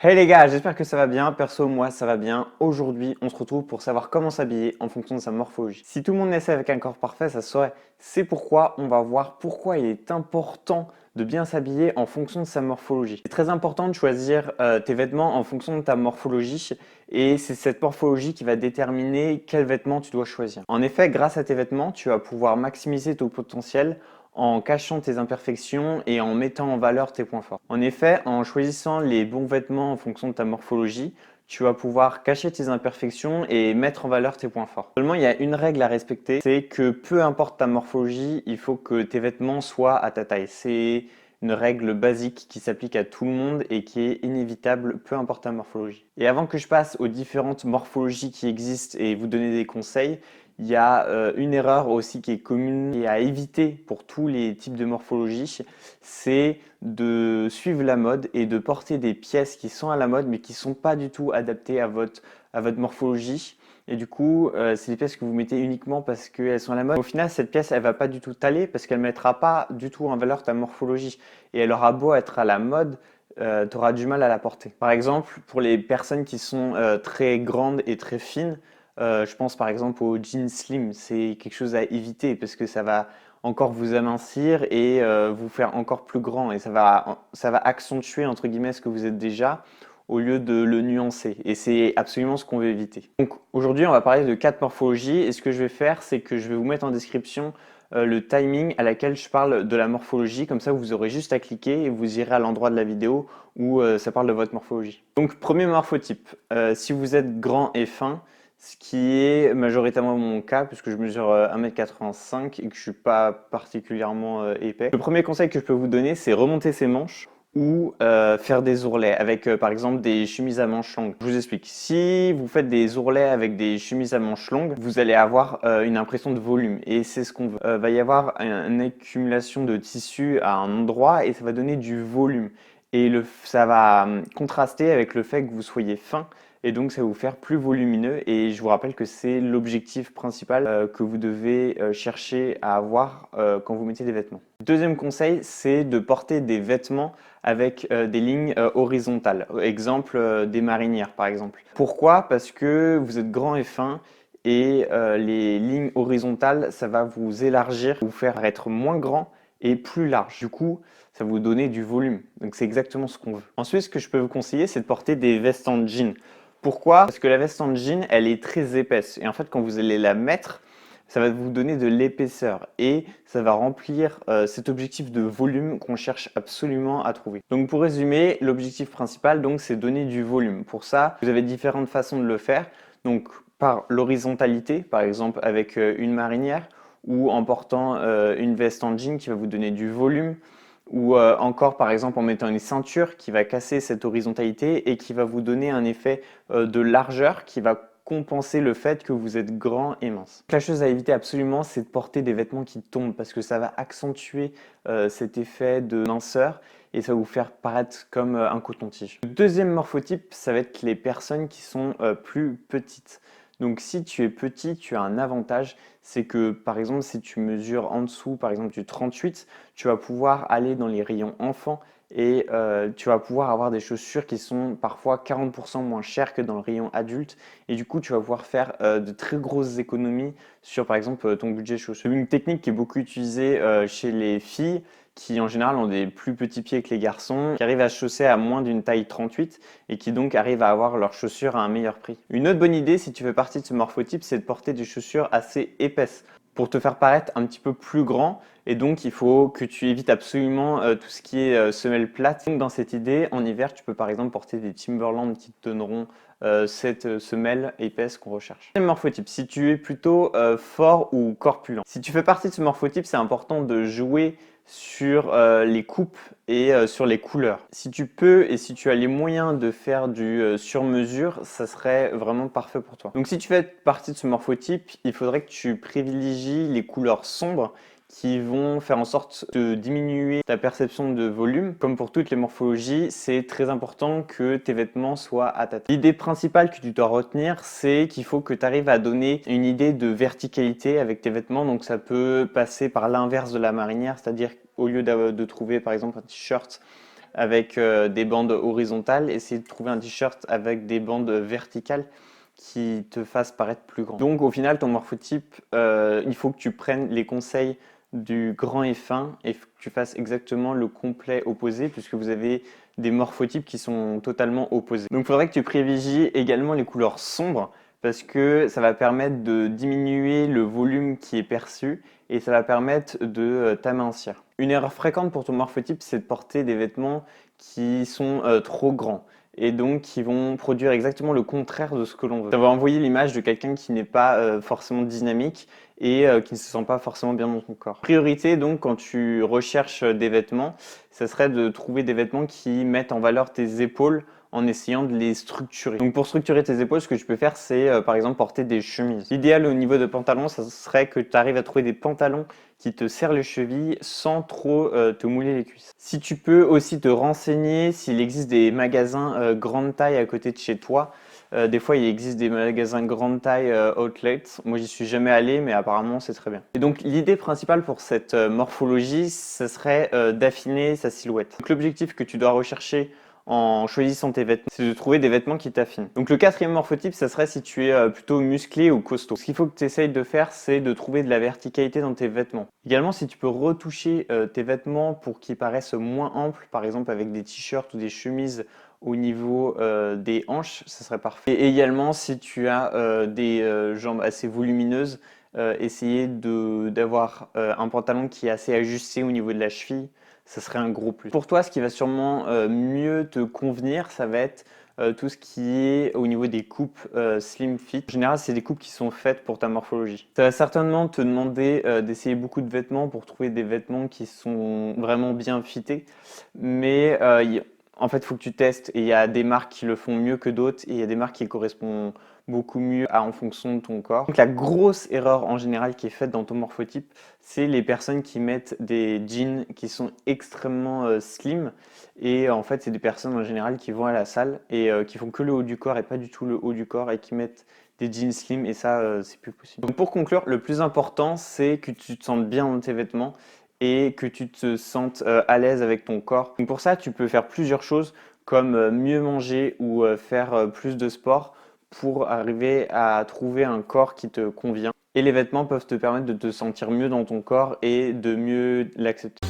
Hey les gars, j'espère que ça va bien. Perso, moi ça va bien. Aujourd'hui, on se retrouve pour savoir comment s'habiller en fonction de sa morphologie. Si tout le monde naissait avec un corps parfait, ça se saurait. C'est pourquoi on va voir pourquoi il est important de bien s'habiller en fonction de sa morphologie. C'est très important de choisir tes vêtements en fonction de ta morphologie et c'est cette morphologie qui va déterminer quels vêtements tu dois choisir. En effet, grâce à tes vêtements, tu vas pouvoir maximiser ton potentiel en cachant tes imperfections et en mettant en valeur tes points forts. En effet, en choisissant les bons vêtements en fonction de ta morphologie, tu vas pouvoir cacher tes imperfections et mettre en valeur tes points forts. Seulement, il y a une règle à respecter, c'est que peu importe ta morphologie, il faut que tes vêtements soient à ta taille. C'est une règle basique qui s'applique à tout le monde et qui est inévitable, peu importe ta morphologie. Et avant que je passe aux différentes morphologies qui existent et vous donner des conseils, il y a une erreur aussi qui est commune et à éviter pour tous les types de morphologie, c'est de suivre la mode et de porter des pièces qui sont à la mode mais qui ne sont pas du tout adaptées à votre morphologie. Et du coup, c'est des pièces que vous mettez uniquement parce qu'elles sont à la mode. Au final, cette pièce, elle va pas du tout t'aller parce qu'elle ne mettra pas du tout en valeur ta morphologie. Et elle aura beau être à la mode, tu auras du mal à la porter. Par exemple, pour les personnes qui sont très grandes et très fines, je pense par exemple au jean slim, c'est quelque chose à éviter parce que ça va encore vous amincir et vous faire encore plus grand et ça va accentuer entre guillemets ce que vous êtes déjà au lieu de le nuancer et c'est absolument ce qu'on veut éviter. Donc aujourd'hui on va parler de 4 morphologies et ce que je vais faire c'est que je vais vous mettre en description le timing à laquelle je parle de la morphologie, comme ça vous aurez juste à cliquer et vous irez à l'endroit de la vidéo où ça parle de votre morphologie. Donc premier morphotype, si vous êtes grand et fin, ce qui est majoritairement mon cas puisque je mesure 1,85 m et que je suis pas particulièrement épais. Le premier conseil que je peux vous donner, c'est remonter ses manches ou faire des ourlets avec par exemple des chemises à manches longues. Je vous explique. Si vous faites des ourlets avec des chemises à manches longues, vous allez avoir une impression de volume et c'est ce qu'on veut. Va y avoir une accumulation de tissu à un endroit et ça va donner du volume. Et ça va contraster avec le fait que vous soyez fin et donc ça va vous faire plus volumineux et je vous rappelle que c'est l'objectif principal que vous devez chercher à avoir quand vous mettez des vêtements. Deuxième conseil, c'est de porter des vêtements avec des lignes horizontales. Exemple, des marinières par exemple. Pourquoi? Parce que vous êtes grand et fin et les lignes horizontales, ça va vous élargir, vous faire être moins grand et plus large. Du coup, ça va vous donner du volume. Donc c'est exactement ce qu'on veut. Ensuite, ce que je peux vous conseiller, c'est de porter des vestes en jean. Pourquoi? Parce que la veste en jean, elle est très épaisse. Et en fait, quand vous allez la mettre, ça va vous donner de l'épaisseur et ça va remplir cet objectif de volume qu'on cherche absolument à trouver. Donc pour résumer, l'objectif principal, donc, c'est donner du volume. Pour ça, vous avez différentes façons de le faire. Donc par l'horizontalité, par exemple avec une marinière ou en portant une veste en jean qui va vous donner du volume ou encore par exemple en mettant une ceinture qui va casser cette horizontalité et qui va vous donner un effet de largeur qui va compenser le fait que vous êtes grand et mince. La chose à éviter absolument, c'est de porter des vêtements qui tombent parce que ça va accentuer cet effet de minceur et ça va vous faire paraître comme un coton-tige. Le deuxième morphotype, ça va être les personnes qui sont plus petites. Donc si tu es petit, tu as un avantage, c'est que par exemple si tu mesures en dessous, par exemple du 38, tu vas pouvoir aller dans les rayons enfants et tu vas pouvoir avoir des chaussures qui sont parfois 40% moins chères que dans le rayon adulte et du coup tu vas pouvoir faire de très grosses économies sur par exemple ton budget chaussures. Une technique qui est beaucoup utilisée chez les filles qui en général ont des plus petits pieds que les garçons, qui arrivent à chausser à moins d'une taille 38 et qui donc arrivent à avoir leurs chaussures à un meilleur prix. Une autre bonne idée si tu fais partie de ce morphotype, c'est de porter des chaussures assez épaisses pour te faire paraître un petit peu plus grand et donc il faut que tu évites absolument tout ce qui est semelle plate. Donc dans cette idée, en hiver, tu peux par exemple porter des Timberland qui te donneront cette semelle épaisse qu'on recherche. Deuxième morphotype, si tu es plutôt fort ou corpulent. Si tu fais partie de ce morphotype, c'est important de jouer sur les coupes et sur les couleurs. Si tu peux et si tu as les moyens de faire du sur-mesure, ça serait vraiment parfait pour toi. Donc si tu fais partie de ce morphotype, il faudrait que tu privilégies les couleurs sombres qui vont faire en sorte de diminuer ta perception de volume. Comme pour toutes les morphologies, c'est très important que tes vêtements soient à ta taille. L'idée principale que tu dois retenir, c'est qu'il faut que tu arrives à donner une idée de verticalité avec tes vêtements. Donc ça peut passer par l'inverse de la marinière, c'est-à-dire au lieu de trouver par exemple un t-shirt avec des bandes horizontales, essayer de trouver un t-shirt avec des bandes verticales qui te fassent paraître plus grand. Donc au final, ton morphotype, il faut que tu prennes les conseils du grand et fin et que tu fasses exactement le complet opposé puisque vous avez des morphotypes qui sont totalement opposés. Donc il faudrait que tu privilégies également les couleurs sombres parce que ça va permettre de diminuer le volume qui est perçu et ça va permettre de t'amincir. Une erreur fréquente pour ton morphotype, c'est de porter des vêtements qui sont trop grands et donc qui vont produire exactement le contraire de ce que l'on veut. Ça va envoyer l'image de quelqu'un qui n'est pas forcément dynamique et qui ne se sent pas forcément bien dans son corps. Priorité donc quand tu recherches des vêtements, ça serait de trouver des vêtements qui mettent en valeur tes épaules en essayant de les structurer. Donc pour structurer tes épaules, ce que tu peux faire, c'est par exemple porter des chemises. L'idéal au niveau de pantalons, ça serait que tu arrives à trouver des pantalons qui te serrent les chevilles sans trop te mouler les cuisses. Si tu peux aussi te renseigner s'il existe des magasins grande taille à côté de chez toi. Des fois, il existe des magasins grande taille outlets. Moi, j'y suis jamais allé, mais apparemment, c'est très bien. Et donc, l'idée principale pour cette morphologie, ce serait d'affiner sa silhouette. Donc, l'objectif que tu dois rechercher en choisissant tes vêtements, c'est de trouver des vêtements qui t'affinent. Donc le quatrième morphotype, ça serait si tu es plutôt musclé ou costaud. Ce qu'il faut que tu essayes de faire, c'est de trouver de la verticalité dans tes vêtements. Également, si tu peux retoucher tes vêtements pour qu'ils paraissent moins amples, par exemple avec des t-shirts ou des chemises au niveau des hanches, ça serait parfait. Et également, si tu as des jambes assez volumineuses, essayer d'avoir un pantalon qui est assez ajusté au niveau de la cheville, ça serait un gros plus. Pour toi, ce qui va sûrement mieux te convenir, ça va être tout ce qui est au niveau des coupes slim fit. En général, c'est des coupes qui sont faites pour ta morphologie. Ça va certainement te demander d'essayer beaucoup de vêtements pour trouver des vêtements qui sont vraiment bien fités. Mais en fait, il faut que tu testes et il y a des marques qui le font mieux que d'autres et il y a des marques qui correspondent beaucoup mieux en fonction de ton corps. Donc la grosse erreur en général qui est faite dans ton morphotype, c'est les personnes qui mettent des jeans qui sont extrêmement slim et en fait c'est des personnes en général qui vont à la salle et qui font que le haut du corps et pas du tout le haut du corps et qui mettent des jeans slim et ça c'est plus possible. Donc pour conclure, le plus important c'est que tu te sentes bien dans tes vêtements et que tu te sentes à l'aise avec ton corps. Donc pour ça, tu peux faire plusieurs choses comme mieux manger ou faire plus de sport pour arriver à trouver un corps qui te convient. Et les vêtements peuvent te permettre de te sentir mieux dans ton corps et de mieux l'accepter.